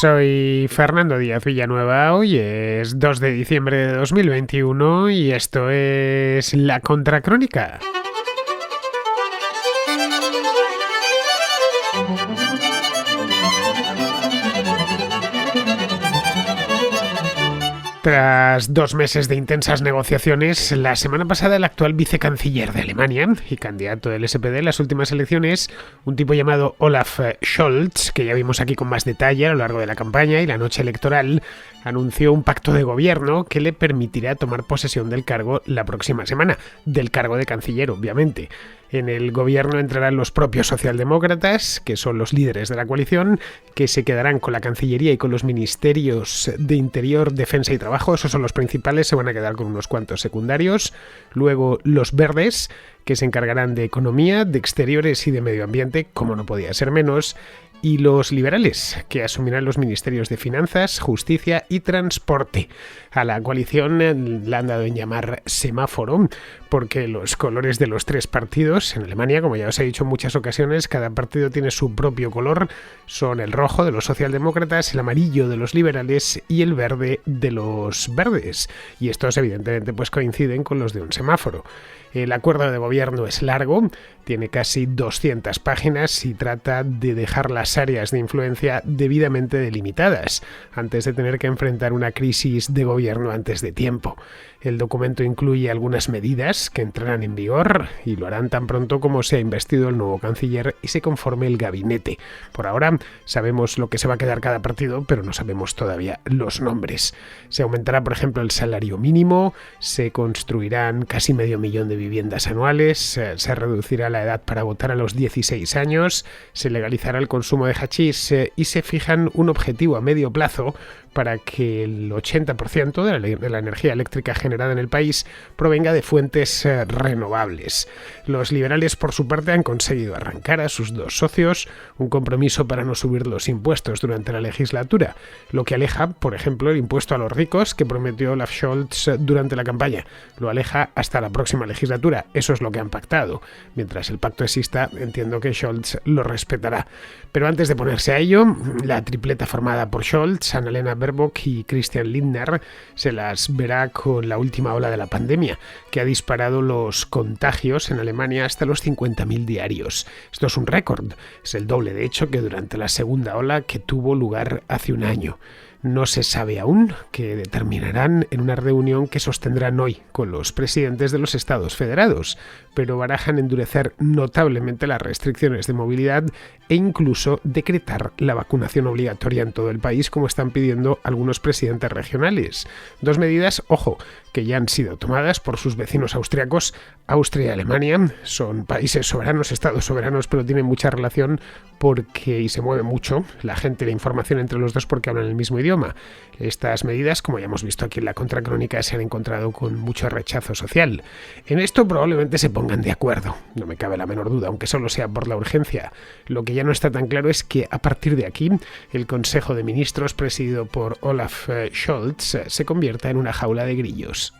Soy Fernando Díaz Villanueva, hoy es 2 de diciembre de 2021 y esto es La Contracrónica. Tras 2 meses de intensas negociaciones, la semana pasada el actual vicecanciller de Alemania y candidato del SPD en las últimas elecciones, un tipo llamado Olaf Scholz, que ya vimos aquí con más detalle a lo largo de la campaña y la noche electoral, anunció un pacto de gobierno que le permitirá tomar posesión del cargo la próxima semana, del cargo de canciller, obviamente. En el gobierno entrarán los propios socialdemócratas, que son los líderes de la coalición, que se quedarán con la Cancillería y con los ministerios de Interior, Defensa y Trabajo. Esos son los principales, se van a quedar con unos cuantos secundarios. Luego los verdes, que se encargarán de Economía, de Exteriores y de Medio Ambiente, como no podía ser menos. Y los liberales, que asumirán los ministerios de Finanzas, Justicia y Transporte. A la coalición la han dado en llamar semáforo, porque los colores de los 3 partidos en Alemania, como ya os he dicho en muchas ocasiones, cada partido tiene su propio color. Son el rojo de los socialdemócratas, el amarillo de los liberales y el verde de los verdes. Y estos evidentemente pues coinciden con los de un semáforo. El acuerdo de gobierno es largo, tiene casi 200 páginas y trata de dejar las áreas de influencia debidamente delimitadas, antes de tener que enfrentar una crisis de gobierno antes de tiempo. El documento incluye algunas medidas que entrarán en vigor y lo harán tan pronto como sea investido el nuevo canciller y se conforme el gabinete. Por ahora sabemos lo que se va a quedar cada partido, pero no sabemos todavía los nombres. Se aumentará, por ejemplo, el salario mínimo, se construirán casi 500.000 de viviendas anuales, se reducirá la edad para votar a los 16 años, se legalizará el consumo de hachís y se fijan un objetivo a medio plazo para que el 80% de la energía eléctrica generada en el país provenga de fuentes renovables. Los liberales, por su parte, han conseguido arrancar a sus 2 socios un compromiso para no subir los impuestos durante la legislatura, lo que aleja, por ejemplo, el impuesto a los ricos que prometió Olaf Scholz durante la campaña. Lo aleja hasta la próxima legislatura. Eso es lo que han pactado. Mientras el pacto exista, entiendo que Scholz lo respetará. Pero antes de ponerse a ello, la tripleta formada por Scholz, Annalena Baerbock y Christian Lindner se las verá con la última ola de la pandemia, que ha disparado los contagios en Alemania hasta los 50.000 diarios. Esto es un récord, es el doble de hecho que durante la segunda ola que tuvo lugar hace un año. No se sabe aún qué determinarán en una reunión que sostendrán hoy con los presidentes de los estados federados, pero barajan endurecer notablemente las restricciones de movilidad e incluso decretar la vacunación obligatoria en todo el país, como están pidiendo algunos presidentes regionales. 2 medidas, ojo, que ya han sido tomadas por sus vecinos austriacos. Austria y Alemania son países soberanos, estados soberanos, pero tienen mucha relación y se mueve mucho la gente y la información entre los dos porque hablan el mismo idioma. Estas medidas, como ya hemos visto aquí en la Contracrónica, se han encontrado con mucho rechazo social. En esto probablemente se pongan de acuerdo, no me cabe la menor duda, aunque solo sea por la urgencia. Lo que ya no está tan claro es que a partir de aquí el Consejo de Ministros, presidido por Olaf Scholz, se convierta en una jaula de grillos.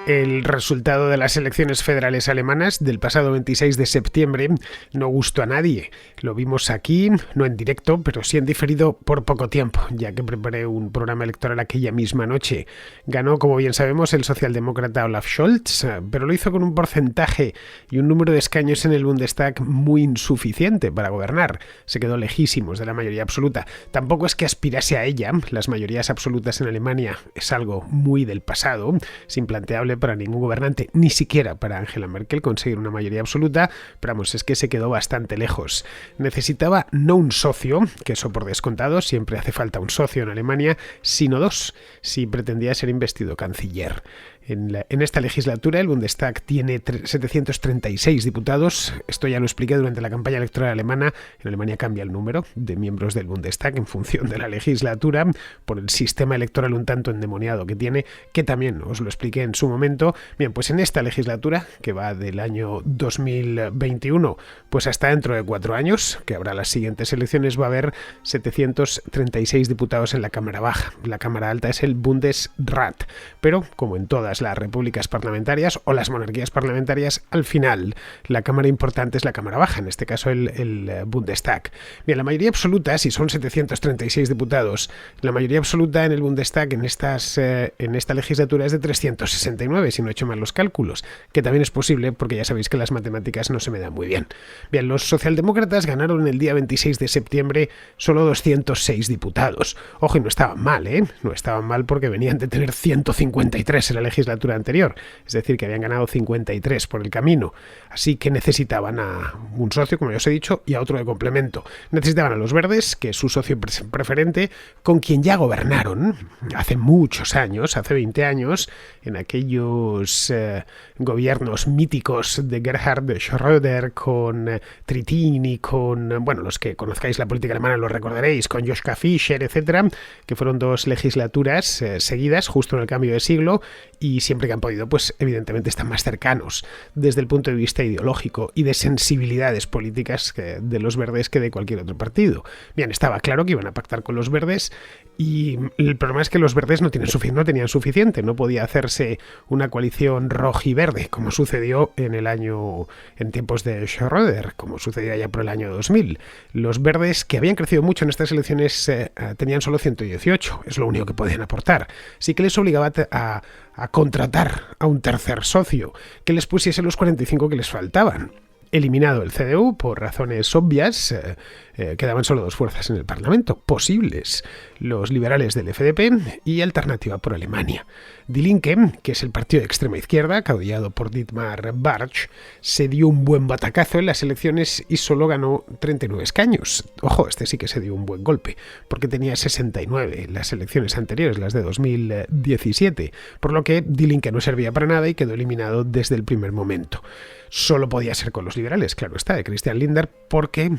El resultado de las elecciones federales alemanas del pasado 26 de septiembre no gustó a nadie. Lo vimos aquí, no en directo, pero sí en diferido por poco tiempo, ya que preparé un programa electoral aquella misma noche. Ganó, como bien sabemos, el socialdemócrata Olaf Scholz, pero lo hizo con un porcentaje y un número de escaños en el Bundestag muy insuficiente para gobernar. Se quedó lejísimos de la mayoría absoluta. Tampoco es que aspirase a ella. Las mayorías absolutas en Alemania es algo muy del pasado, es implanteable para ningún gobernante, ni siquiera para Angela Merkel conseguir una mayoría absoluta, pero vamos, es que se quedó bastante lejos. Necesitaba no un socio, que eso por descontado, siempre hace falta un socio en Alemania, sino 2, si pretendía ser investido canciller. En esta legislatura el Bundestag tiene 736 diputados. Esto ya lo expliqué durante la campaña electoral alemana. En Alemania cambia el número de miembros del Bundestag en función de la legislatura por el sistema electoral un tanto endemoniado que tiene, que también os lo expliqué en su momento. Bien, pues en esta legislatura, que va del año 2021 pues hasta dentro de 4 años, que habrá las siguientes elecciones, va a haber 736 diputados en la Cámara Baja. La Cámara Alta es el Bundesrat, pero como en todas todas las repúblicas parlamentarias o las monarquías parlamentarias, al final la cámara importante es la cámara baja, en este caso el Bundestag. Bien, la mayoría absoluta, si son 736 diputados, la mayoría absoluta en el Bundestag en esta legislatura es de 369, si no he hecho mal los cálculos, que también es posible porque ya sabéis que las matemáticas no se me dan muy bien. Bien, los socialdemócratas ganaron el día 26 de septiembre solo 206 diputados. Ojo, y no estaban mal, no estaban mal porque venían de tener 153 en la legislatura anterior, es decir, que habían ganado 53 por el camino, así que necesitaban a un socio, como ya os he dicho, y a otro de complemento. Necesitaban a los verdes, que es su socio preferente, con quien ya gobernaron hace muchos años, hace 20 años, en aquellos gobiernos míticos de Gerhard Schröder, con Trittin y con, bueno, los que conozcáis la política alemana lo recordaréis, con Joschka Fischer, etcétera, que fueron dos legislaturas seguidas, justo en el cambio de siglo, y siempre que han podido, pues evidentemente están más cercanos desde el punto de vista ideológico y de sensibilidades políticas de los verdes que de cualquier otro partido. Bien, estaba claro que iban a pactar con los verdes y el problema es que los verdes no tenían suficiente, no podía hacerse una coalición rojiverde como sucedió en tiempos de Schröder, como sucedía ya por el año 2000. Los verdes, que habían crecido mucho en estas elecciones, tenían solo 118, es lo único que podían aportar. Sí que les obligaba a contratar a un tercer socio que les pusiese los 45 que les faltaban. Eliminado el CDU por razones obvias, quedaban solo dos fuerzas en el Parlamento posibles, los liberales del FDP y Alternativa por Alemania. Die Linke, que es el partido de extrema izquierda, caudillado por Dietmar Bartsch, se dio un buen batacazo en las elecciones y solo ganó 39 escaños. Ojo, este sí que se dio un buen golpe, porque tenía 69 en las elecciones anteriores, las de 2017, por lo que Die Linke no servía para nada y quedó eliminado desde el primer momento. Solo podía ser con los liberales, claro está, de Christian Lindner, porque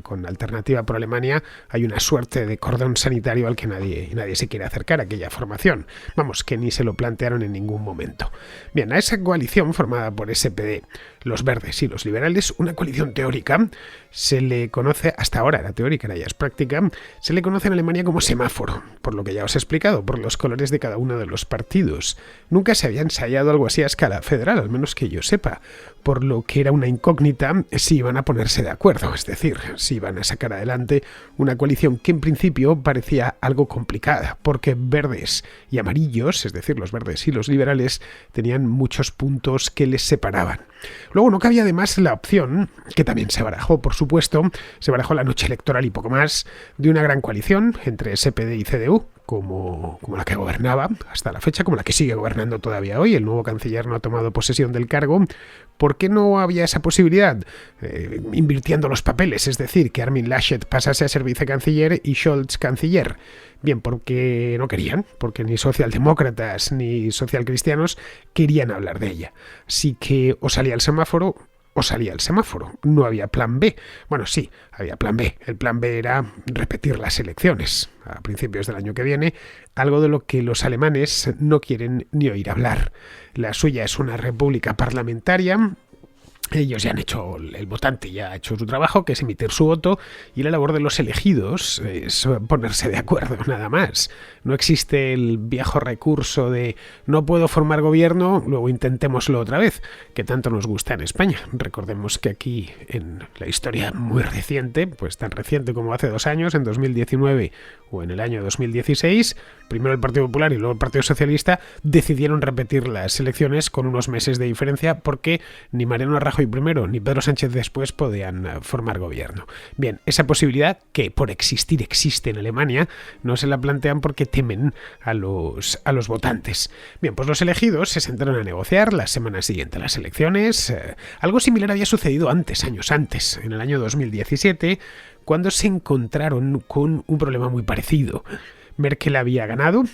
con Alternativa por Alemania hay una suerte de cordón sanitario al que nadie se quiere acercar a aquella formación. Vamos, que ni se lo plantearon en ningún momento. Bien, a esa coalición formada por SPD, los verdes y los liberales, una coalición teórica, se le conoce, hasta ahora era teórica, ahora ya es práctica, se le conoce en Alemania como semáforo, por lo que ya os he explicado, por los colores de cada uno de los partidos. Nunca se había ensayado algo así a escala federal, al menos que yo sepa, por lo que era una incógnita si iban a ponerse de acuerdo, es decir, si iban a sacar adelante una coalición que en principio parecía algo complicada, porque verdes y amarillos, es decir, los verdes y los liberales, tenían muchos puntos que les separaban. Luego no cabía además la opción, que también se barajó, por supuesto, se barajó la noche electoral y poco más, de una gran coalición entre SPD y CDU, como la que gobernaba hasta la fecha, como la que sigue gobernando todavía hoy. El nuevo canciller no ha tomado posesión del cargo. ¿Por qué no había esa posibilidad? Invirtiendo los papeles, es decir, que Armin Laschet pasase a ser vicecanciller y Scholz canciller. Bien, porque no querían, porque ni socialdemócratas ni socialcristianos querían hablar de ella. Así que o salía el semáforo, no había plan B. Bueno, sí, había plan B. El plan B era repetir las elecciones a principios del año que viene, algo de lo que los alemanes no quieren ni oír hablar. La suya es una república parlamentaria. Ellos ya han hecho, el votante ya ha hecho su trabajo, que es emitir su voto, y la labor de los elegidos es ponerse de acuerdo, nada más. No existe el viejo recurso de no puedo formar gobierno, luego intentémoslo otra vez, que tanto nos gusta en España. Recordemos que aquí, en la historia muy reciente, pues tan reciente como hace 2 años, en 2019 o en el año 2016, primero el Partido Popular y luego el Partido Socialista decidieron repetir las elecciones con unos meses de diferencia porque ni Mariano Rajoy primero ni Pedro Sánchez después podían formar gobierno. Bien, esa posibilidad, que por existir existe en Alemania, no se la plantean porque temen a los votantes. Bien, pues los elegidos se sentaron a negociar la semana siguiente a las elecciones. Algo similar había sucedido años antes, en el año 2017, cuando se encontraron con un problema muy parecido. Merkel había ganado,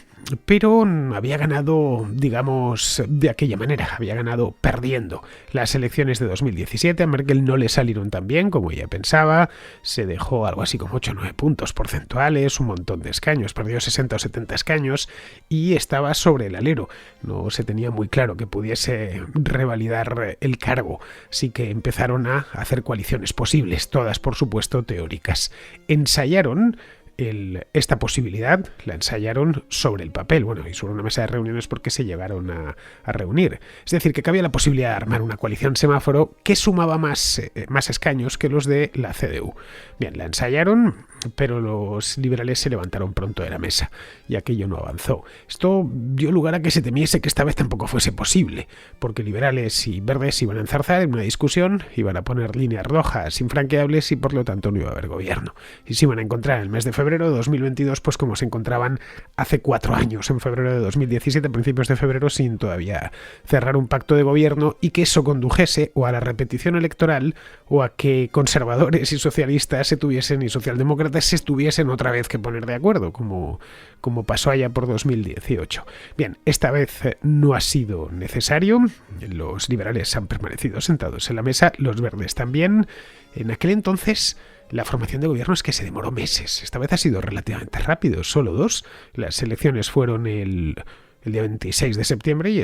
pero había ganado, digamos, de aquella manera, había ganado perdiendo. Las elecciones de 2017 a Merkel no le salieron tan bien como ella pensaba, se dejó algo así como 8 o 9 puntos porcentuales, un montón de escaños, perdió 60 o 70 escaños y estaba sobre el alero. No se tenía muy claro que pudiese revalidar el cargo, así que empezaron a hacer coaliciones posibles, todas por supuesto teóricas. Ensayaron esta posibilidad la ensayaron sobre el papel, bueno, y sobre una mesa de reuniones porque se llegaron a reunir. Es decir, que cabía la posibilidad de armar una coalición semáforo que sumaba más escaños que los de la CDU. Bien, la ensayaron, pero los liberales se levantaron pronto de la mesa y aquello no avanzó. Esto dio lugar a que se temiese que esta vez tampoco fuese posible, porque liberales y verdes iban a enzarzar en una discusión, iban a poner líneas rojas infranqueables y por lo tanto no iba a haber gobierno. Y se iban a encontrar en el mes de febrero de 2022 pues como se encontraban hace 4 años, en febrero de 2017, principios de febrero, sin todavía cerrar un pacto de gobierno, y que eso condujese o a la repetición electoral o a que conservadores y socialistas y socialdemócratas se estuviesen otra vez que poner de acuerdo, como pasó allá por 2018. Bien, esta vez no ha sido necesario. Los liberales han permanecido sentados en la mesa, los verdes también. En aquel entonces la formación de gobierno es que se demoró meses. Esta vez ha sido relativamente rápido, solo 2. Las elecciones fueron el día 26 de septiembre y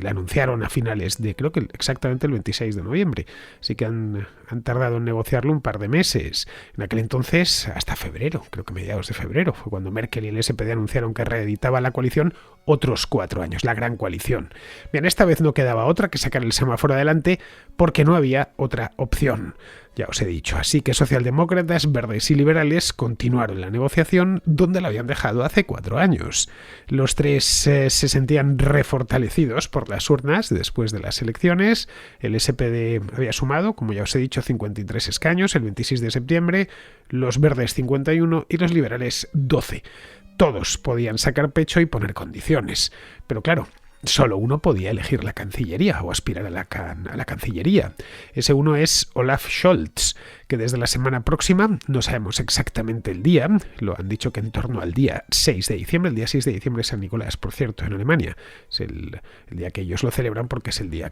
la anunciaron a finales de, creo que exactamente el 26 de noviembre. Así que han tardado en negociarlo un par de meses. En aquel entonces, hasta febrero, creo que mediados de febrero, fue cuando Merkel y el SPD anunciaron que reeditaba la coalición otros 4 años, la gran coalición. Bien, esta vez no quedaba otra que sacar el semáforo adelante porque no había otra opción. Ya os he dicho, así que socialdemócratas, verdes y liberales continuaron la negociación donde la habían dejado hace 4 años. Los tres se sentían refortalecidos por las urnas después de las elecciones. El SPD había sumado, como ya os he dicho, 53 escaños el 26 de septiembre, los verdes 51 y los liberales 12. Todos podían sacar pecho y poner condiciones, pero claro, solo uno podía elegir la Cancillería o aspirar a la Cancillería. Ese uno es Olaf Scholz, que desde la semana próxima, no sabemos exactamente el día, lo han dicho que en torno al día 6 de diciembre, el día 6 de diciembre es San Nicolás, por cierto, en Alemania. Es el día que ellos lo celebran porque es el día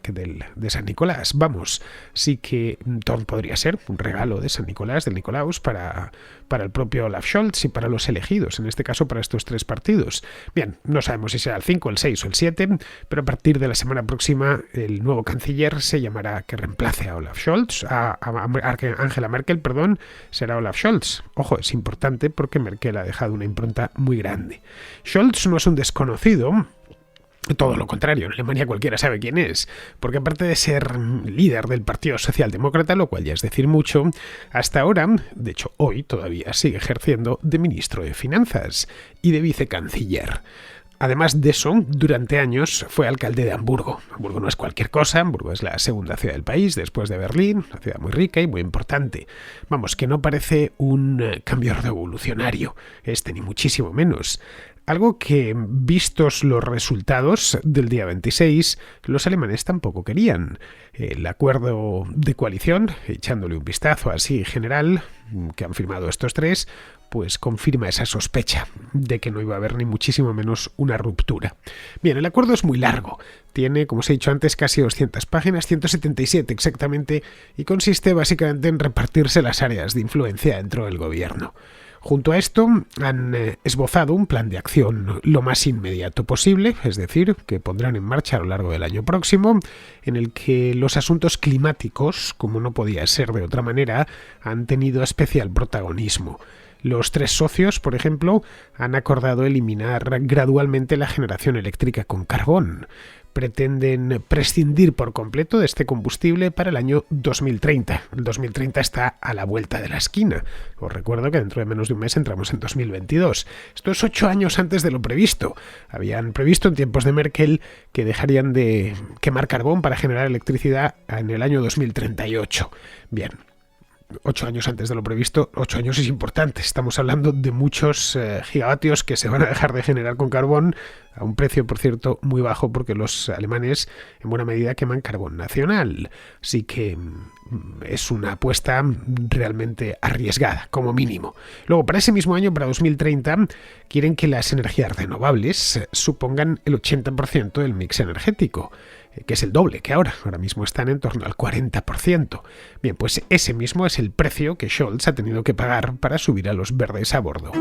de San Nicolás. Vamos, sí que todo podría ser un regalo de San Nicolás, del Nicolaus, para el propio Olaf Scholz y para los elegidos, en este caso para estos 3 partidos. Bien, no sabemos si será el 5, el 6 o el 7, pero a partir de la semana próxima el nuevo canciller se llamará, que reemplace a Olaf Scholz, a Angela Merkel, será Olaf Scholz. Ojo, es importante porque Merkel ha dejado una impronta muy grande. Scholz no es un desconocido. Todo lo contrario, en Alemania cualquiera sabe quién es, porque aparte de ser líder del Partido Socialdemócrata, lo cual ya es decir mucho, hasta ahora, de hecho hoy todavía sigue ejerciendo de ministro de Finanzas y de vicecanciller. Además de eso, durante años fue alcalde de Hamburgo. Hamburgo no es cualquier cosa, Hamburgo es la segunda ciudad del país, después de Berlín, una ciudad muy rica y muy importante. Vamos, que no parece un cambio revolucionario, ni muchísimo menos. Algo que, vistos los resultados del día 26, los alemanes tampoco querían. El acuerdo de coalición, echándole un vistazo así general, que han firmado estos 3, pues confirma esa sospecha de que no iba a haber ni muchísimo menos una ruptura. Bien, el acuerdo es muy largo. Tiene, como os he dicho antes, casi 200 páginas, 177 exactamente, y consiste básicamente en repartirse las áreas de influencia dentro del gobierno. Junto a esto han esbozado un plan de acción lo más inmediato posible, es decir, que pondrán en marcha a lo largo del año próximo, en el que los asuntos climáticos, como no podía ser de otra manera, han tenido especial protagonismo. Los 3 socios, por ejemplo, han acordado eliminar gradualmente la generación eléctrica con carbón. Pretenden prescindir por completo de este combustible para el año 2030. El 2030 está a la vuelta de la esquina. Os recuerdo que dentro de menos de un mes entramos en 2022. Esto es 8 años antes de lo previsto. Habían previsto en tiempos de Merkel que dejarían de quemar carbón para generar electricidad en el año 2038. Bien. 8 años antes de lo previsto, 8 años es importante. Estamos hablando de muchos gigavatios que se van a dejar de generar con carbón a un precio, por cierto, muy bajo, porque los alemanes en buena medida queman carbón nacional. Así que es una apuesta realmente arriesgada, como mínimo. Luego, para ese mismo año, para 2030, quieren que las energías renovables supongan el 80% del mix energético, que es el doble que ahora. Ahora mismo están en torno al 40%. Bien, pues ese mismo es el precio que Scholz ha tenido que pagar para subir a los verdes a bordo.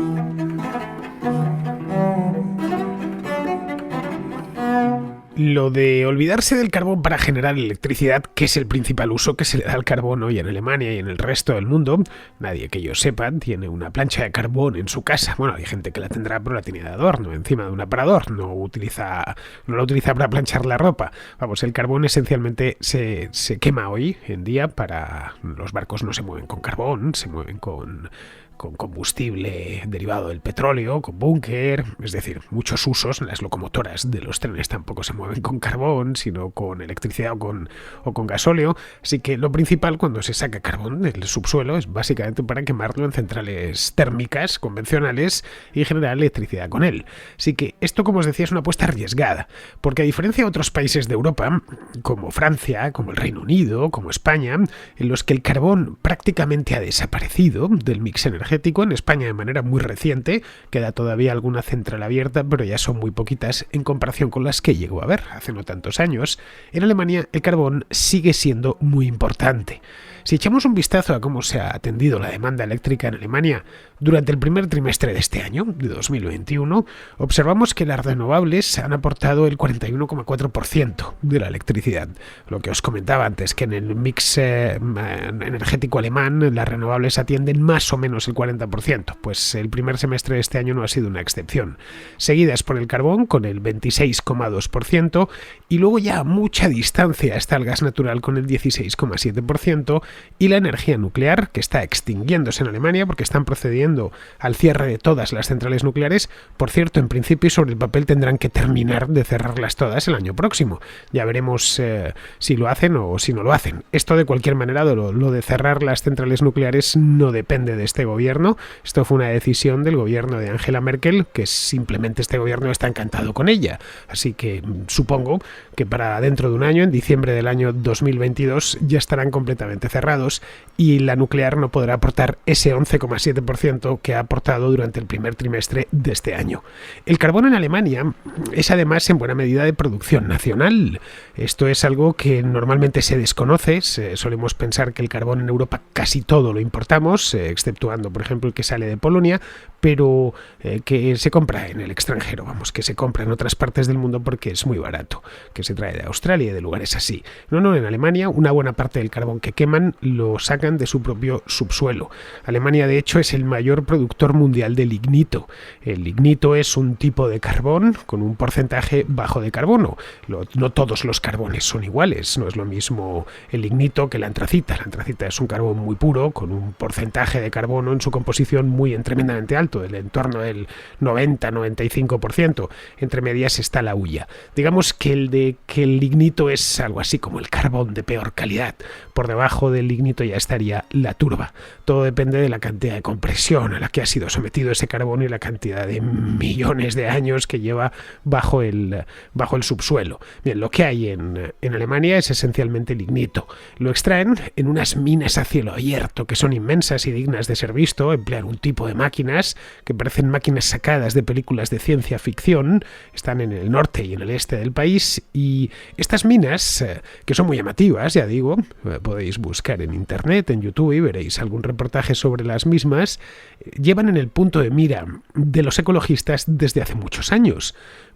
Lo de olvidarse del carbón para generar electricidad, que es el principal uso que se le da al carbón hoy en Alemania y en el resto del mundo, nadie que yo sepa tiene una plancha de carbón en su casa. Bueno, hay gente que la tendrá, pero la tiene de adorno, encima de un aparador. No la utiliza para planchar la ropa. Vamos, el carbón esencialmente se quema hoy en día para... Los barcos no se mueven con carbón, se mueven con combustible derivado del petróleo, con búnker, es decir, muchos usos. Las locomotoras de los trenes tampoco se mueven con carbón, sino con electricidad o con gasóleo. Así que lo principal cuando se saca carbón del subsuelo es básicamente para quemarlo en centrales térmicas convencionales y generar electricidad con él. Así que esto, como os decía, es una apuesta arriesgada, porque a diferencia de otros países de Europa, como Francia, como el Reino Unido, como España, en los que el carbón prácticamente ha desaparecido del mix energético, en España de manera muy reciente, queda todavía alguna central abierta, pero ya son muy poquitas en comparación con las que llegó a haber hace no tantos años. En Alemania el carbón sigue siendo muy importante. Si echamos un vistazo a cómo se ha atendido la demanda eléctrica en Alemania durante el primer trimestre de este año, de 2021, observamos que las renovables han aportado el 41,4% de la electricidad. Lo que os comentaba antes, que en el mix energético alemán las renovables atienden más o menos el 40%, pues el primer semestre de este año no ha sido una excepción. Seguidas por el carbón con el 26,2% y luego ya a mucha distancia está el gas natural con el 16,7%, y la energía nuclear, que está extinguiéndose en Alemania porque están procediendo al cierre de todas las centrales nucleares. Por cierto, en principio sobre el papel tendrán que terminar de cerrarlas todas el año próximo. Ya veremos si lo hacen o si no lo hacen. Esto de cualquier manera, lo de cerrar las centrales nucleares no depende de este gobierno. Esto fue una decisión del gobierno de Angela Merkel, que simplemente este gobierno está encantado con ella. Así que supongo que para dentro de un año, en diciembre del año 2022, ya estarán completamente cerrados y la nuclear no podrá aportar ese 11,7% que ha aportado durante el primer trimestre de este año. El carbón en Alemania es además en buena medida de producción nacional. Esto es algo que normalmente se desconoce. Solemos pensar que el carbón en Europa casi todo lo importamos, exceptuando por ejemplo el que sale de Polonia, pero que se compra en el extranjero, vamos, que se compra en otras partes del mundo porque es muy barato, que se trae de Australia y de lugares así. No, en Alemania una buena parte del carbón que queman lo sacan de su propio subsuelo. Alemania, de hecho, es el mayor productor mundial de lignito. El lignito es un tipo de carbón con un porcentaje bajo de carbono. No todos los carbones son iguales. No es lo mismo el lignito que la antracita. La antracita es un carbón muy puro, con un porcentaje de carbono en su composición tremendamente alto, del entorno del 90-95%. Entre medias está la hulla. Digamos que el lignito es algo así como el carbón de peor calidad. Por debajo del lignito ya estaría la turba. Todo depende de la cantidad de compresión a la que ha sido sometido ese carbón y la cantidad de millones de años que lleva bajo el subsuelo. Bien, lo que hay en Alemania es esencialmente lignito. Lo extraen en unas minas a cielo abierto que son inmensas y dignas de ser visto. Emplean un tipo de máquinas que parecen máquinas sacadas de películas de ciencia ficción. Están en el norte y en el este del país, y estas minas, que son muy llamativas, ya digo, podéis buscar en internet, en YouTube, y veréis algún reportaje sobre las mismas, llevan en el punto de mira de los ecologistas desde hace muchos años,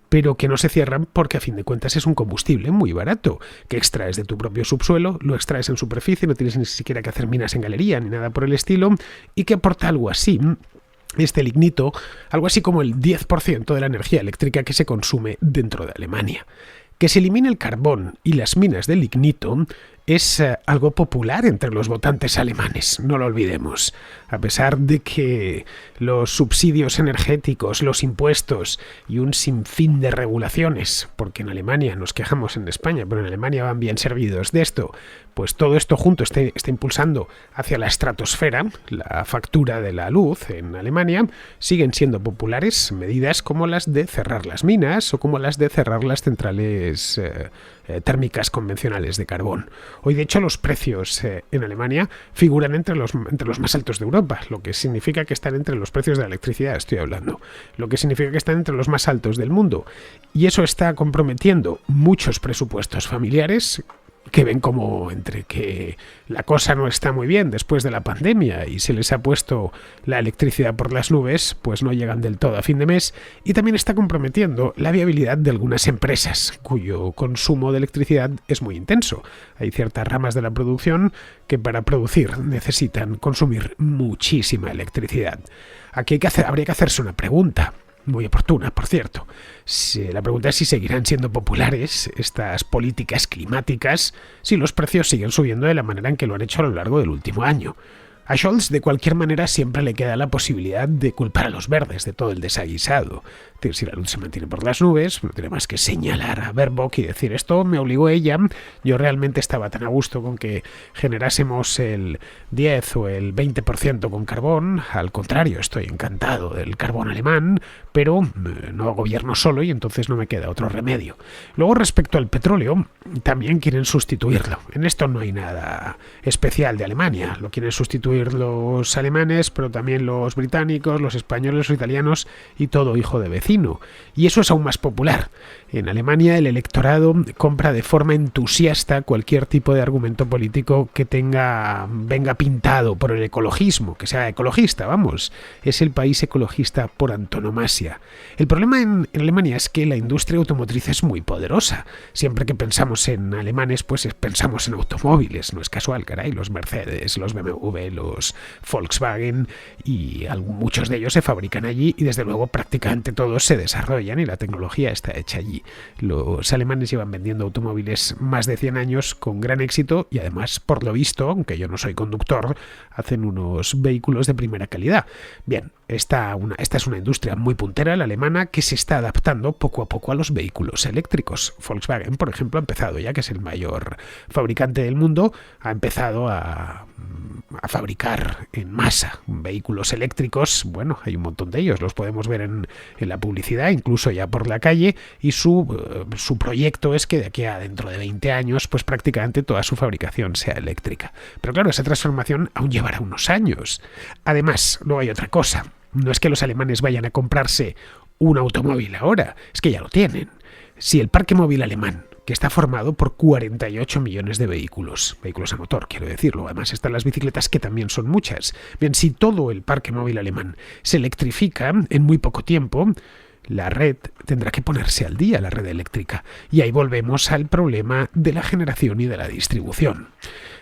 pero que no se cierran porque a fin de cuentas es un combustible muy barato, que extraes de tu propio subsuelo, lo extraes en superficie, no tienes ni siquiera que hacer minas en galería ni nada por el estilo, y que aporta algo así. Este lignito, algo así como el 10% de la energía eléctrica que se consume dentro de Alemania. Que se elimine el carbón y las minas de lignito es algo popular entre los votantes alemanes, no lo olvidemos. A pesar de que los subsidios energéticos, los impuestos y un sinfín de regulaciones, porque en Alemania nos quejamos en España, pero en Alemania van bien servidos de esto, pues todo esto junto está impulsando hacia la estratosfera, la factura de la luz en Alemania, siguen siendo populares medidas como las de cerrar las minas o como las de cerrar las centrales térmicas convencionales de carbón. Hoy, de hecho, los precios en Alemania figuran entre los más altos de Europa, lo que significa que están entre los precios de la electricidad, estoy hablando, lo que significa que están entre los más altos del mundo. Y eso está comprometiendo muchos presupuestos familiares, que ven como entre que la cosa no está muy bien después de la pandemia y se les ha puesto la electricidad por las nubes, pues no llegan del todo a fin de mes, y también está comprometiendo la viabilidad de algunas empresas cuyo consumo de electricidad es muy intenso. Hay ciertas ramas de la producción que para producir necesitan consumir muchísima electricidad. Aquí habría que hacerse una pregunta. Muy oportuna, por cierto. La pregunta es si seguirán siendo populares estas políticas climáticas si los precios siguen subiendo de la manera en que lo han hecho a lo largo del último año. A Scholz, de cualquier manera, siempre le queda la posibilidad de culpar a los verdes de todo el desaguisado. Es decir, si la luz se mantiene por las nubes, no tiene más que señalar a Baerbock y decir esto me obligó ella, yo realmente estaba tan a gusto con que generásemos el 10 o el 20% con carbón, al contrario, estoy encantado del carbón alemán, pero no gobierno solo y entonces no me queda otro remedio. Luego, respecto al petróleo, también quieren sustituirlo. En esto no hay nada especial de Alemania, lo quieren sustituir los alemanes, pero también los británicos, los españoles, los italianos y todo hijo de vecino. Y eso es aún más popular. En Alemania el electorado compra de forma entusiasta cualquier tipo de argumento político que venga pintado por el ecologismo, que sea ecologista, vamos. Es el país ecologista por antonomasia. El problema en Alemania es que la industria automotriz es muy poderosa. Siempre que pensamos en alemanes, pues pensamos en automóviles. No es casual, caray. Los Mercedes, los BMW, los Volkswagen y muchos de ellos se fabrican allí y desde luego prácticamente todos se desarrollan y la tecnología está hecha allí. Los alemanes llevan vendiendo automóviles más de 100 años con gran éxito y además, por lo visto, aunque yo no soy conductor, hacen unos vehículos de primera calidad. Bien, esta es una industria muy puntera, la alemana, que se está adaptando poco a poco a los vehículos eléctricos. Volkswagen, por ejemplo, ha empezado ya, que es el mayor fabricante del mundo, ha empezado a fabricar en masa vehículos eléctricos. Bueno, hay un montón de ellos, los podemos ver en la publicidad, incluso ya por la calle, y su proyecto es que de aquí a dentro de 20 años, pues prácticamente toda su fabricación sea eléctrica. Pero claro, esa transformación aún llevará unos años. Además, luego hay otra cosa. No es que los alemanes vayan a comprarse un automóvil ahora, es que ya lo tienen. Si el parque móvil alemán, que está formado por 48 millones de vehículos a motor, quiero decirlo, además están las bicicletas, que también son muchas. Bien, si todo el parque móvil alemán se electrifica en muy poco tiempo, la red tendrá que ponerse al día, la red eléctrica. Y ahí volvemos al problema de la generación y de la distribución.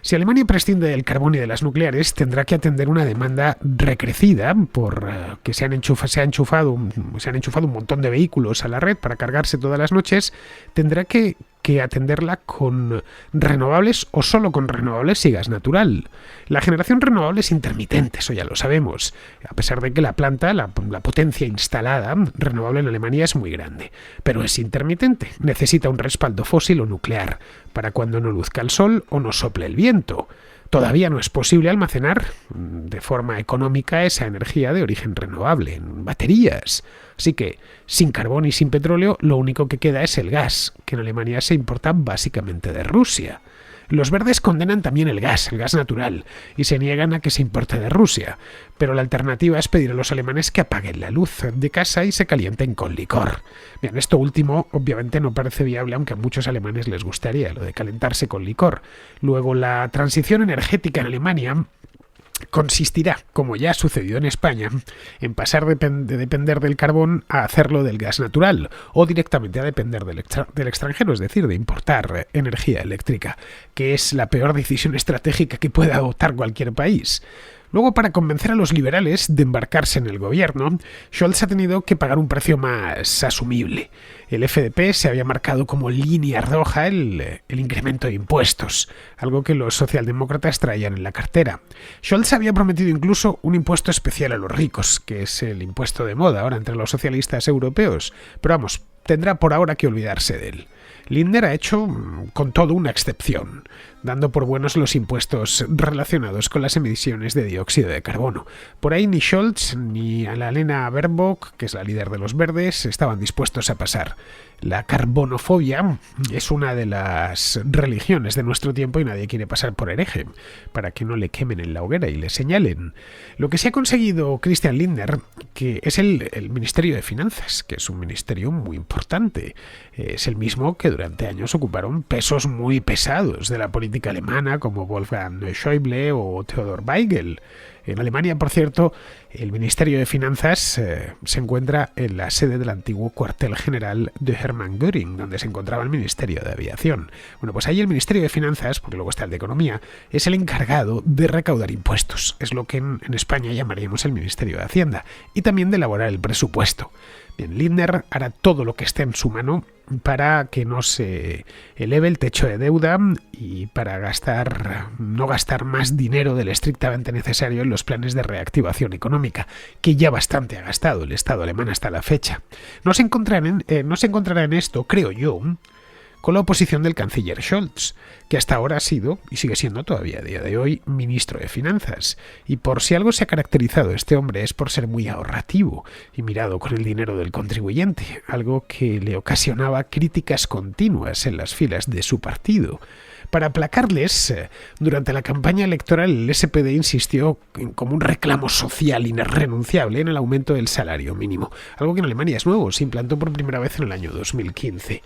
Si Alemania prescinde del carbón y de las nucleares, tendrá que atender una demanda recrecida por que se han enchufado un montón de vehículos a la red para cargarse todas las noches. Tendrá que atenderla con renovables o solo con renovables y gas natural. La generación renovable es intermitente, eso ya lo sabemos, a pesar de que la potencia instalada renovable en Alemania es muy grande, pero es intermitente, necesita un respaldo fósil o nuclear para cuando no luzca el sol o no sople el viento. Todavía no es posible almacenar de forma económica esa energía de origen renovable en baterías. Así que, sin carbón y sin petróleo, lo único que queda es el gas, que en Alemania se importa básicamente de Rusia. Los verdes condenan también el gas natural, y se niegan a que se importe de Rusia. Pero la alternativa es pedir a los alemanes que apaguen la luz de casa y se calienten con licor. Bien, esto último obviamente no parece viable, aunque a muchos alemanes les gustaría lo de calentarse con licor. Luego, la transición energética en Alemania consistirá, como ya ha sucedido en España, en pasar de depender del carbón a hacerlo del gas natural o directamente a depender del extranjero, es decir, de importar energía eléctrica, que es la peor decisión estratégica que pueda adoptar cualquier país. Luego, para convencer a los liberales de embarcarse en el gobierno, Scholz ha tenido que pagar un precio más asumible. El FDP se había marcado como línea roja el incremento de impuestos, algo que los socialdemócratas traían en la cartera. Scholz había prometido incluso un impuesto especial a los ricos, que es el impuesto de moda ahora entre los socialistas europeos, pero vamos, tendrá por ahora que olvidarse de él. Lindner ha hecho con todo una excepción, dando por buenos los impuestos relacionados con las emisiones de dióxido de carbono. Por ahí ni Scholz ni Annalena Baerbock, que es la líder de los verdes, estaban dispuestos a pasar. La carbonofobia es una de las religiones de nuestro tiempo y nadie quiere pasar por hereje para que no le quemen en la hoguera y le señalen. Lo que se ha conseguido Christian Lindner, que es el Ministerio de Finanzas, que es un ministerio muy importante, es el mismo que durante años ocuparon pesos muy pesados de la política alemana como Wolfgang Schäuble o Theodor Weigel. En Alemania, por cierto, el Ministerio de Finanzas se encuentra en la sede del antiguo cuartel general de Hermann Göring, donde se encontraba el Ministerio de Aviación. Bueno, pues ahí el Ministerio de Finanzas, porque luego está el de Economía, es el encargado de recaudar impuestos. Es lo que en España llamaríamos el Ministerio de Hacienda. Y también de elaborar el presupuesto. Bien, Lindner hará todo lo que esté en su mano para que no se eleve el techo de deuda y para no gastar más dinero del estrictamente necesario en los planes de reactivación económica, que ya bastante ha gastado el Estado alemán hasta la fecha. No se encontrará en esto, creo yo, con la oposición del canciller Scholz, que hasta ahora ha sido, y sigue siendo todavía a día de hoy, ministro de Finanzas. Y por si algo se ha caracterizado este hombre es por ser muy ahorrativo y mirado con el dinero del contribuyente, algo que le ocasionaba críticas continuas en las filas de su partido. Para aplacarles, durante la campaña electoral el SPD insistió como un reclamo social irrenunciable en el aumento del salario mínimo, algo que en Alemania es nuevo, se implantó por primera vez en el año 2015.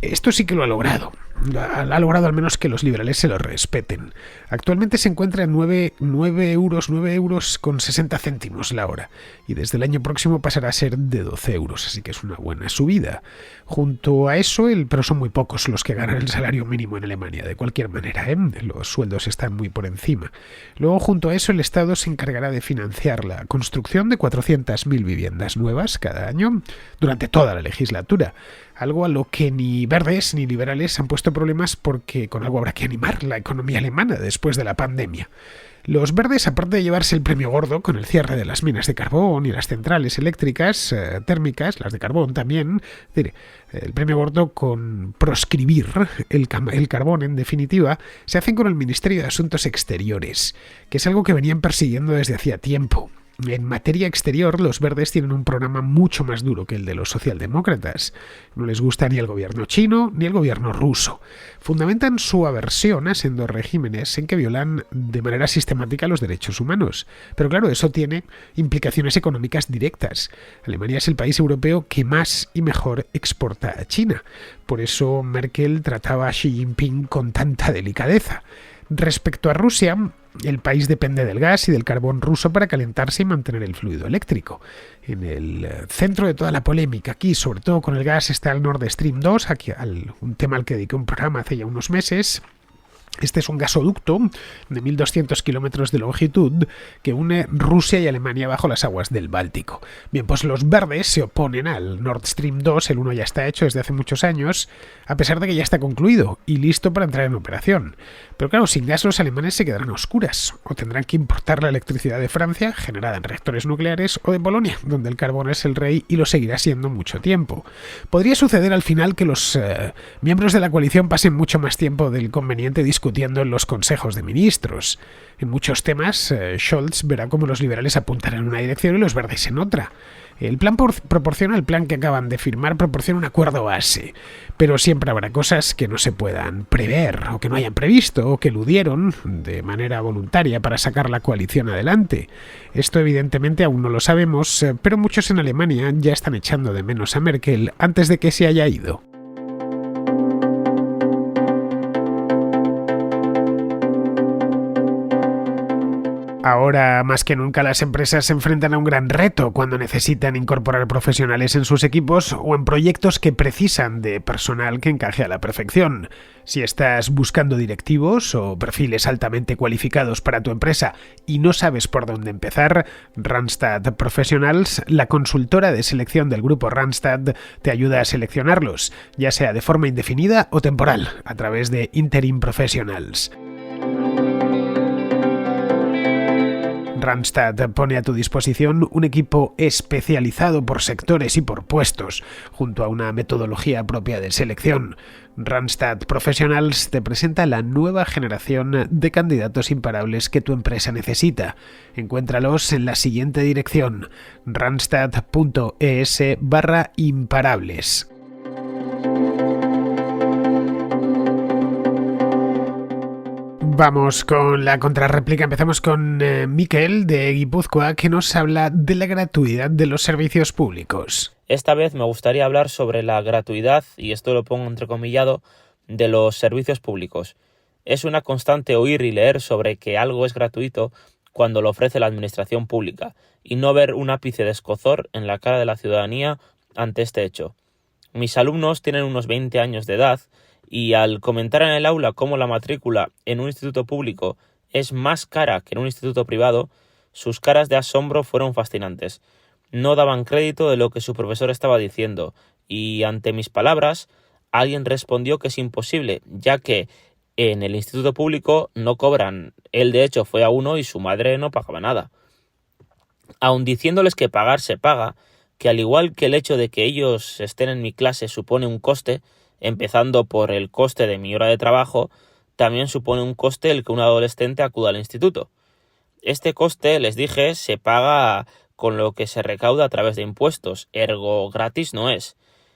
Esto sí que lo ha logrado. Ha logrado al menos que los liberales se lo respeten. Actualmente se encuentra en 9 euros con 60 céntimos la hora. Y desde el año próximo pasará a ser de 12 euros. Así que es una buena subida. Junto a eso, pero son muy pocos los que ganan el salario mínimo en Alemania. De cualquier manera, los sueldos están muy por encima. Luego, junto a eso, el Estado se encargará de financiar la construcción de 400.000 viviendas nuevas cada año durante toda la legislatura. Algo a lo que ni verdes ni liberales han puesto problemas porque con algo habrá que animar la economía alemana después de la pandemia. Los verdes, aparte de llevarse el premio gordo con el cierre de las minas de carbón y las centrales eléctricas térmicas, las de carbón también, el premio gordo con proscribir el carbón en definitiva, se hacen con el Ministerio de Asuntos Exteriores, que es algo que venían persiguiendo desde hacía tiempo. En materia exterior, los verdes tienen un programa mucho más duro que el de los socialdemócratas. No les gusta ni el gobierno chino ni el gobierno ruso. Fundamentan su aversión a sendos regímenes en que violan de manera sistemática los derechos humanos. Pero claro, eso tiene implicaciones económicas directas. Alemania es el país europeo que más y mejor exporta a China. Por eso Merkel trataba a Xi Jinping con tanta delicadeza. Respecto a Rusia, el país depende del gas y del carbón ruso para calentarse y mantener el fluido eléctrico. En el centro de toda la polémica aquí, sobre todo con el gas, está el Nord Stream 2, un tema al que dediqué un programa hace ya unos meses. Este es un gasoducto de 1.200 kilómetros de longitud que une Rusia y Alemania bajo las aguas del Báltico. Bien, pues los verdes se oponen al Nord Stream 2, el uno ya está hecho desde hace muchos años, a pesar de que ya está concluido y listo para entrar en operación. Pero claro, sin gas los alemanes se quedarán a oscuras, o tendrán que importar la electricidad de Francia, generada en reactores nucleares, o de Polonia, donde el carbón es el rey y lo seguirá siendo mucho tiempo. Podría suceder al final que los miembros de la coalición pasen mucho más tiempo del conveniente discutiendo en los consejos de ministros. En muchos temas, Scholz verá cómo los liberales apuntarán en una dirección y los verdes en otra. El plan proporciona el plan que acaban de firmar, proporciona un acuerdo base, pero siempre habrá cosas que no se puedan prever, o que no hayan previsto, o que eludieron de manera voluntaria para sacar la coalición adelante. Esto evidentemente aún no lo sabemos, pero muchos en Alemania ya están echando de menos a Merkel antes de que se haya ido. Ahora, más que nunca, las empresas se enfrentan a un gran reto cuando necesitan incorporar profesionales en sus equipos o en proyectos que precisan de personal que encaje a la perfección. Si estás buscando directivos o perfiles altamente cualificados para tu empresa y no sabes por dónde empezar, Randstad Professionals, la consultora de selección del grupo Randstad, te ayuda a seleccionarlos, ya sea de forma indefinida o temporal, a través de Interim Professionals. Randstad pone a tu disposición un equipo especializado por sectores y por puestos, junto a una metodología propia de selección. Randstad Professionals te presenta la nueva generación de candidatos imparables que tu empresa necesita. Encuéntralos en la siguiente dirección: randstad.es/imparables. Vamos con la contrarréplica. Empezamos con Miquel de Guipúzcoa, que nos habla de la gratuidad de los servicios públicos. Esta vez me gustaría hablar sobre la gratuidad, y esto lo pongo entrecomillado, de los servicios públicos. Es una constante oír y leer sobre que algo es gratuito cuando lo ofrece la administración pública, y no ver un ápice de escozor en la cara de la ciudadanía ante este hecho. Mis alumnos tienen unos 20 años de edad, y al comentar en el aula cómo la matrícula en un instituto público es más cara que en un instituto privado, sus caras de asombro fueron fascinantes. No daban crédito de lo que su profesor estaba diciendo, y ante mis palabras, alguien respondió que es imposible, ya que en el instituto público no cobran. Él de hecho fue a uno y su madre no pagaba nada. Aun diciéndoles que pagar se paga, que al igual que el hecho de que ellos estén en mi clase supone un coste, empezando por el coste de mi hora de trabajo, también supone un coste el que un adolescente acuda al instituto. Este coste, les dije, se paga con lo que se recauda a través de impuestos, ergo gratis no es.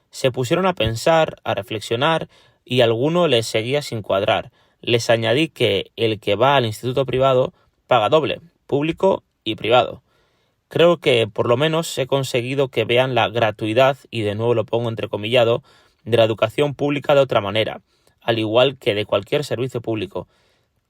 Se pusieron a pensar, a reflexionar, y alguno les seguía sin cuadrar. Les añadí que el que va al instituto privado paga doble, público y privado. Creo que por lo menos he conseguido que vean la gratuidad, y de nuevo lo pongo entrecomillado, de la educación pública de otra manera, al igual que de cualquier servicio público.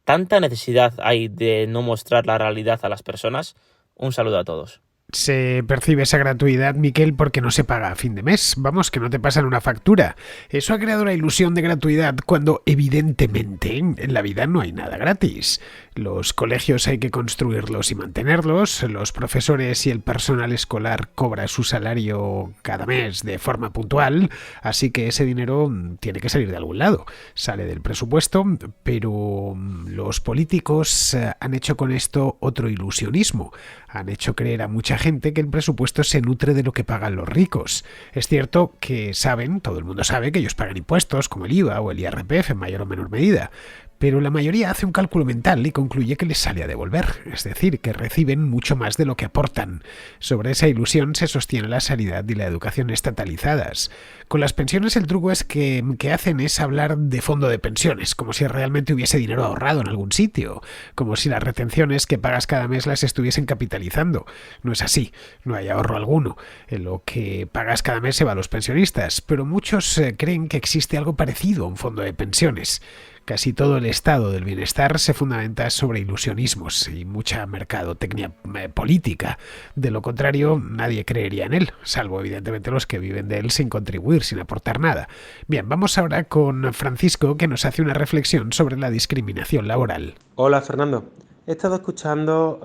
¿Tanta necesidad hay de no mostrar la realidad a las personas? Un saludo a todos. Se percibe esa gratuidad, Miquel, porque no se paga a fin de mes. Vamos, que no te pasan una factura. Eso ha creado la ilusión de gratuidad cuando, evidentemente, en la vida no hay nada gratis. Los colegios hay que construirlos y mantenerlos. Los profesores y el personal escolar cobra su salario cada mes de forma puntual. Así que ese dinero tiene que salir de algún lado. Sale del presupuesto, pero los políticos han hecho con esto otro ilusionismo. Han hecho creer a mucha gente que el presupuesto se nutre de lo que pagan los ricos. Es cierto que saben, todo el mundo sabe que ellos pagan impuestos como el IVA o el IRPF en mayor o menor medida, pero la mayoría hace un cálculo mental y concluye que les sale a devolver, es decir, que reciben mucho más de lo que aportan. Sobre esa ilusión se sostiene la sanidad y la educación estatalizadas. Con las pensiones el truco es que hacen es hablar de fondo de pensiones, como si realmente hubiese dinero ahorrado en algún sitio, como si las retenciones que pagas cada mes las estuviesen capitalizando. No es así, no hay ahorro alguno. Lo que pagas cada mes se va a los pensionistas, pero muchos creen que existe algo parecido a un fondo de pensiones. Casi todo el estado del bienestar se fundamenta sobre ilusionismos y mucha mercadotecnia política. De lo contrario, nadie creería en él, salvo evidentemente los que viven de él sin contribuir, sin aportar nada. Bien, vamos ahora con Francisco, que nos hace una reflexión sobre la discriminación laboral. Hola Fernando, he estado escuchando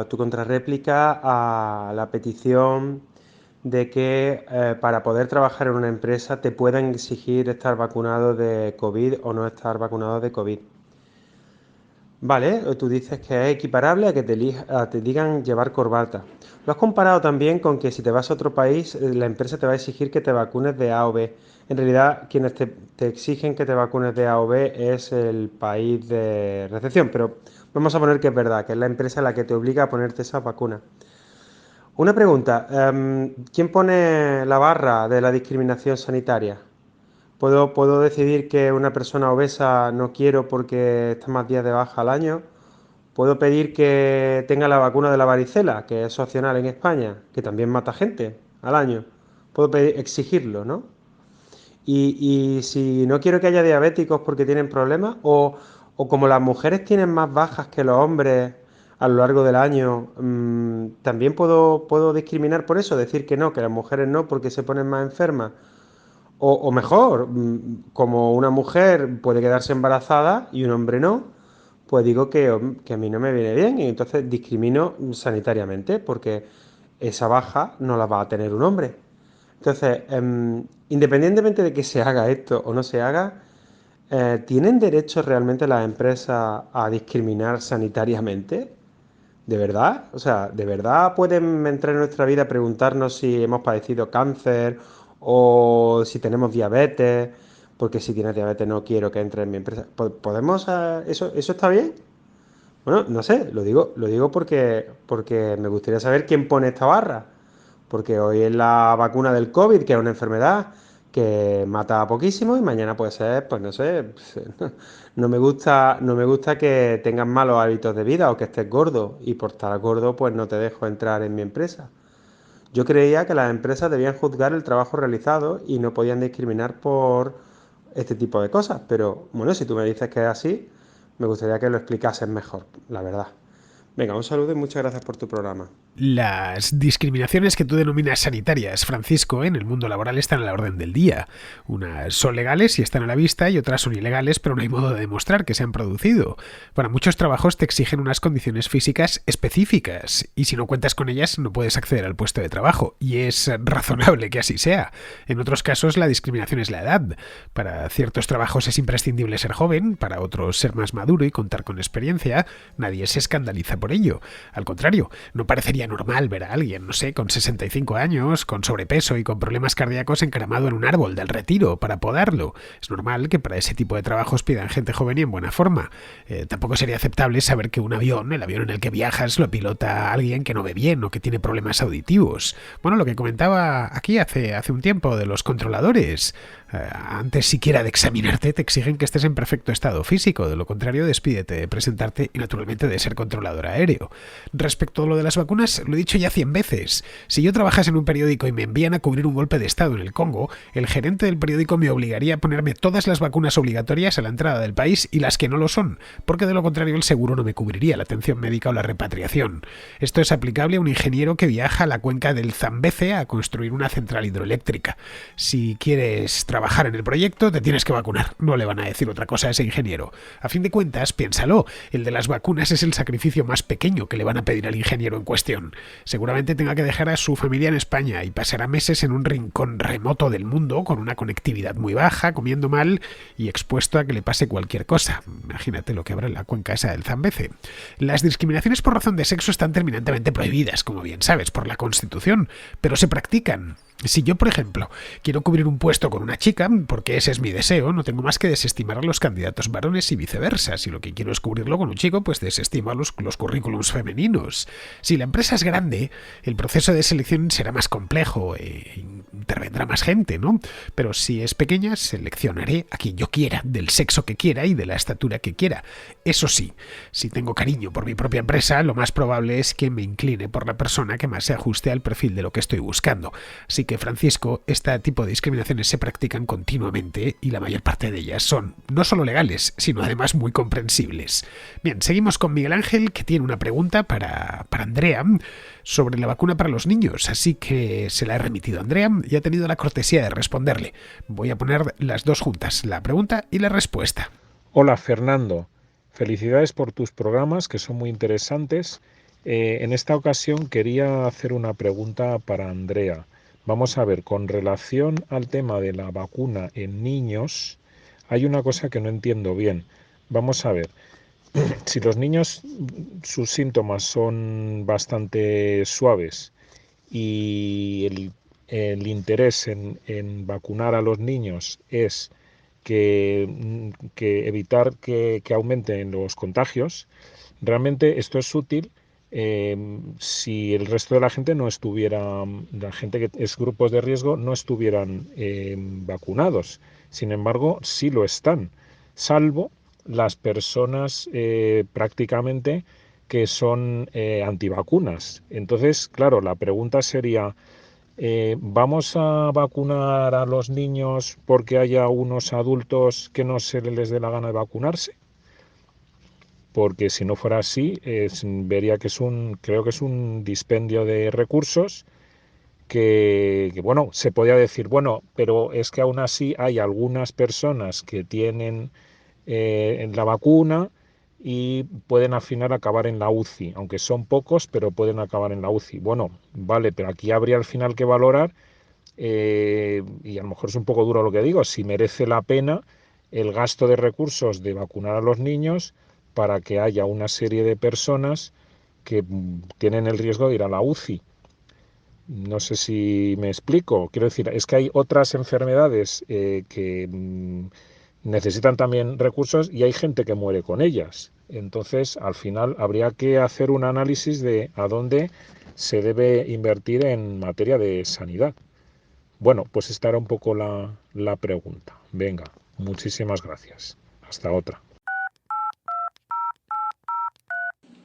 tu contrarréplica a la petición de que para poder trabajar en una empresa te puedan exigir estar vacunado de COVID o no estar vacunado de COVID. Vale, tú dices que es equiparable a que te digan llevar corbata. Lo has comparado también con que si te vas a otro país, la empresa te va a exigir que te vacunes de A o B. En realidad, quienes te exigen que te vacunes de A o B es el país de recepción, pero vamos a poner que es verdad, que es la empresa la que te obliga a ponerte esa vacuna. Una pregunta, ¿quién pone la barra de la discriminación sanitaria? ¿Puedo decidir que una persona obesa no quiero porque está más días de baja al año? ¿Puedo pedir que tenga la vacuna de la varicela, que es opcional en España, que también mata gente al año? Puedo exigirlo, ¿no? Y si no quiero que haya diabéticos porque tienen problemas, o como las mujeres tienen más bajas que los hombres a lo largo del año, también puedo discriminar por eso, decir que no, que las mujeres no porque se ponen más enfermas. O mejor, como una mujer puede quedarse embarazada y un hombre no, pues digo que a mí no me viene bien y entonces discrimino sanitariamente porque esa baja no la va a tener un hombre. Entonces, independientemente de que se haga esto o no se haga, ¿tienen derecho realmente las empresas a discriminar sanitariamente? ¿De verdad? O sea, ¿de verdad pueden entrar en nuestra vida a preguntarnos si hemos padecido cáncer o si tenemos diabetes? Porque si tienes diabetes no quiero que entre en mi empresa. ¿Podemos? ¿Eso está bien? Bueno, no sé, lo digo porque me gustaría saber quién pone esta barra. Porque hoy es la vacuna del COVID, que es una enfermedad que mata poquísimo y mañana puede ser, pues no sé, no me gusta que tengas malos hábitos de vida o que estés gordo y por estar gordo pues no te dejo entrar en mi empresa. Yo creía que las empresas debían juzgar el trabajo realizado y no podían discriminar por este tipo de cosas, pero bueno, si tú me dices que es así, me gustaría que lo explicases mejor, la verdad. Venga, un saludo y muchas gracias por tu programa. Las discriminaciones que tú denominas sanitarias, Francisco, en el mundo laboral están a la orden del día. Unas son legales y están a la vista y otras son ilegales, pero no hay modo de demostrar que se han producido. Para muchos trabajos te exigen unas condiciones físicas específicas y si no cuentas con ellas no puedes acceder al puesto de trabajo y es razonable que así sea. En otros casos la discriminación es la edad. Para ciertos trabajos es imprescindible ser joven, para otros ser más maduro y contar con experiencia. Nadie se escandaliza por ello. Al contrario, no parecería normal ver a alguien, no sé, con 65 años, con sobrepeso y con problemas cardíacos encaramado en un árbol del retiro para podarlo. Es normal que para ese tipo de trabajos pidan gente joven y en buena forma. Tampoco sería aceptable saber que un avión, el avión en el que viajas, lo pilota alguien que no ve bien o que tiene problemas auditivos. Bueno, lo que comentaba aquí hace un tiempo de los controladores. Antes siquiera de examinarte te exigen que estés en perfecto estado físico, de lo contrario despídete de presentarte y naturalmente de ser controlador aéreo. Respecto a lo de las vacunas, lo he dicho ya 100 veces. Si yo trabajase en un periódico y me envían a cubrir un golpe de estado en el Congo, el gerente del periódico me obligaría a ponerme todas las vacunas obligatorias a la entrada del país y las que no lo son, porque de lo contrario el seguro no me cubriría la atención médica o la repatriación. Esto es aplicable a un ingeniero que viaja a la cuenca del Zambeze a construir una central hidroeléctrica. Si quieres trabajar en el proyecto, te tienes que vacunar. No le van a decir otra cosa a ese ingeniero. A fin de cuentas, piénsalo, el de las vacunas es el sacrificio más pequeño que le van a pedir al ingeniero en cuestión. Seguramente tenga que dejar a su familia en España y pasará meses en un rincón remoto del mundo con una conectividad muy baja, comiendo mal y expuesto a que le pase cualquier cosa. Imagínate lo que habrá en la cuenca esa del Zambeze. Las discriminaciones por razón de sexo están terminantemente prohibidas, como bien sabes, por la Constitución, pero se practican. Si yo, por ejemplo, quiero cubrir un puesto con una chica, porque ese es mi deseo, no tengo más que desestimar a los candidatos varones y viceversa. Si lo que quiero es cubrirlo con un chico, pues desestimo a los currículums femeninos. Si la empresa es grande, el proceso de selección será más complejo e intervendrá más gente, ¿no? Pero si es pequeña, seleccionaré a quien yo quiera, del sexo que quiera y de la estatura que quiera. Eso sí, si tengo cariño por mi propia empresa, lo más probable es que me incline por la persona que más se ajuste al perfil de lo que estoy buscando. Así que, Francisco, este tipo de discriminaciones se practican continuamente y la mayor parte de ellas son no solo legales, sino además muy comprensibles. Bien, seguimos con Miguel Ángel, que tiene una pregunta para Andrea sobre la vacuna para los niños, así que se la he remitido a Andrea y ha tenido la cortesía de responderle. Voy a poner las dos juntas, la pregunta y la respuesta. Hola Fernando, felicidades por tus programas que son muy interesantes. En esta ocasión quería hacer una pregunta para Andrea. Vamos a ver, con relación al tema de la vacuna en niños, hay una cosa que no entiendo bien. Vamos a ver, si los niños, sus síntomas son bastante suaves y el interés en vacunar a los niños es que evitar que aumenten los contagios, realmente esto es útil si el resto de la gente no estuviera, la gente que es grupos de riesgo no estuvieran vacunados. Sin embargo, sí lo están, salvo las personas prácticamente que son antivacunas. Entonces, claro, la pregunta sería, ¿vamos a vacunar a los niños porque haya unos adultos que no se les dé la gana de vacunarse? Porque si no fuera así, vería que creo que es un dispendio de recursos que, bueno, se podría decir, bueno, pero es que aún así hay algunas personas que tienen la vacuna y pueden al final acabar en la UCI, aunque son pocos, pero pueden acabar en la UCI. Bueno, vale, pero aquí habría al final que valorar, y a lo mejor es un poco duro lo que digo, si merece la pena el gasto de recursos de vacunar a los niños para que haya una serie de personas que tienen el riesgo de ir a la UCI. No sé si me explico. Quiero decir, es que hay otras enfermedades que necesitan también recursos y hay gente que muere con ellas. Entonces, al final, habría que hacer un análisis de a dónde se debe invertir en materia de sanidad. Bueno, pues esta era un poco la pregunta. Venga, muchísimas gracias. Hasta otra.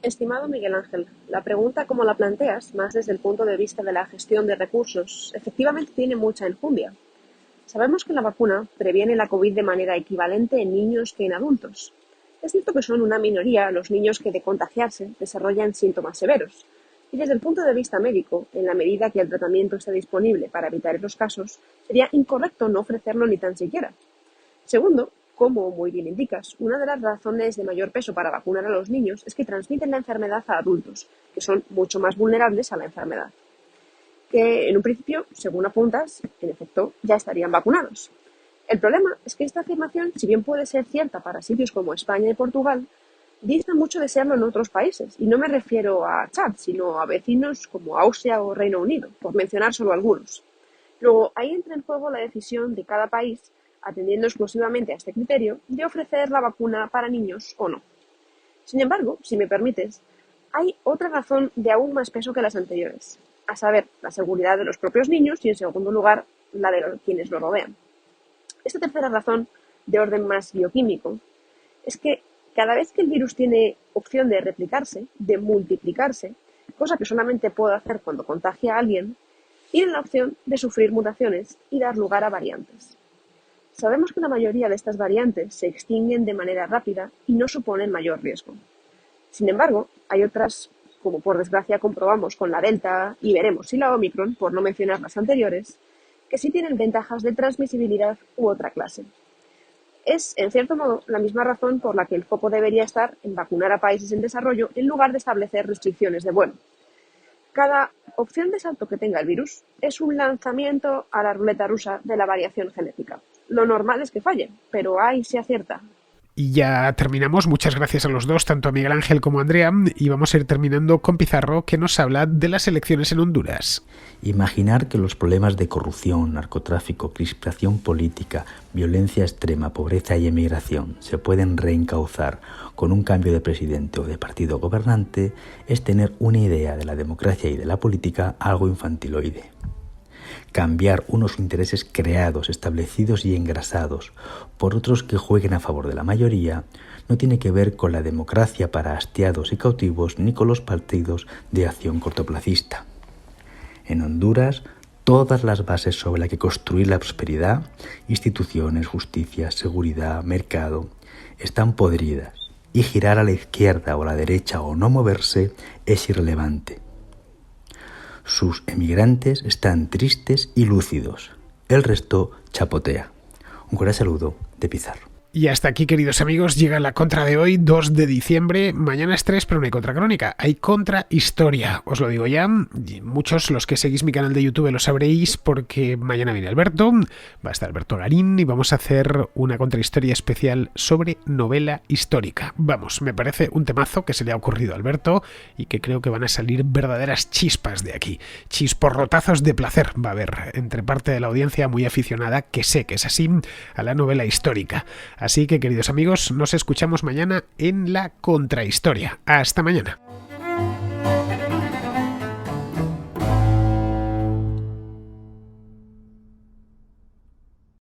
Estimado Miguel Ángel, la pregunta como la planteas, más desde el punto de vista de la gestión de recursos, efectivamente tiene mucha enjundia. Sabemos que la vacuna previene la COVID de manera equivalente en niños que en adultos. Es cierto que son una minoría los niños que de contagiarse desarrollan síntomas severos. Y desde el punto de vista médico, en la medida que el tratamiento esté disponible para evitar esos casos, sería incorrecto no ofrecerlo ni tan siquiera. Segundo, como muy bien indicas, una de las razones de mayor peso para vacunar a los niños es que transmiten la enfermedad a adultos, que son mucho más vulnerables a la enfermedad. Que en un principio, según apuntas, en efecto, ya estarían vacunados. El problema es que esta afirmación, si bien puede ser cierta para sitios como España y Portugal, dista mucho de serlo en otros países, y no me refiero a Chad, sino a vecinos como Austria o Reino Unido, por mencionar solo algunos. Luego, ahí entra en juego la decisión de cada país, atendiendo exclusivamente a este criterio, de ofrecer la vacuna para niños o no. Sin embargo, si me permites, hay otra razón de aún más peso que las anteriores, a saber, la seguridad de los propios niños y, en segundo lugar, la de quienes lo rodean. Esta tercera razón, de orden más bioquímico, es que cada vez que el virus tiene opción de replicarse, de multiplicarse, cosa que solamente puede hacer cuando contagia a alguien, tiene la opción de sufrir mutaciones y dar lugar a variantes. Sabemos que la mayoría de estas variantes se extinguen de manera rápida y no suponen mayor riesgo. Sin embargo, hay otras, como por desgracia comprobamos con la Delta y veremos si la Omicron, por no mencionar las anteriores, que sí tienen ventajas de transmisibilidad u otra clase. Es, en cierto modo, la misma razón por la que el foco debería estar en vacunar a países en desarrollo en lugar de establecer restricciones de vuelo. Cada opción de salto que tenga el virus es un lanzamiento a la ruleta rusa de la variación genética. Lo normal es que falle, pero ahí se acierta. Y ya terminamos. Muchas gracias a los dos, tanto a Miguel Ángel como a Andrea. Y vamos a ir terminando con Pizarro, que nos habla de las elecciones en Honduras. Imaginar que los problemas de corrupción, narcotráfico, crispación política, violencia extrema, pobreza y emigración se pueden reencauzar con un cambio de presidente o de partido gobernante es tener una idea de la democracia y de la política algo infantiloide. Cambiar unos intereses creados, establecidos y engrasados por otros que jueguen a favor de la mayoría no tiene que ver con la democracia para hastiados y cautivos ni con los partidos de acción cortoplacista. En Honduras, todas las bases sobre las que construir la prosperidad, instituciones, justicia, seguridad, mercado, están podridas y girar a la izquierda o a la derecha o no moverse es irrelevante. Sus emigrantes están tristes y lúcidos. El resto chapotea. Un cordial saludo de Pizarro. Y hasta aquí, queridos amigos, llega la contra de hoy, 2 de diciembre. Mañana es 3, pero no hay contracrónica, hay contrahistoria. Os lo digo ya, muchos los que seguís mi canal de YouTube lo sabréis porque mañana viene Alberto, va a estar Alberto Garín y vamos a hacer una contrahistoria especial sobre novela histórica. Vamos, me parece un temazo que se le ha ocurrido a Alberto y que creo que van a salir verdaderas chispas de aquí. Chisporrotazos de placer va a haber entre parte de la audiencia muy aficionada, que sé que es así, a la novela histórica. Así que, queridos amigos, nos escuchamos mañana en la contrahistoria. Hasta mañana.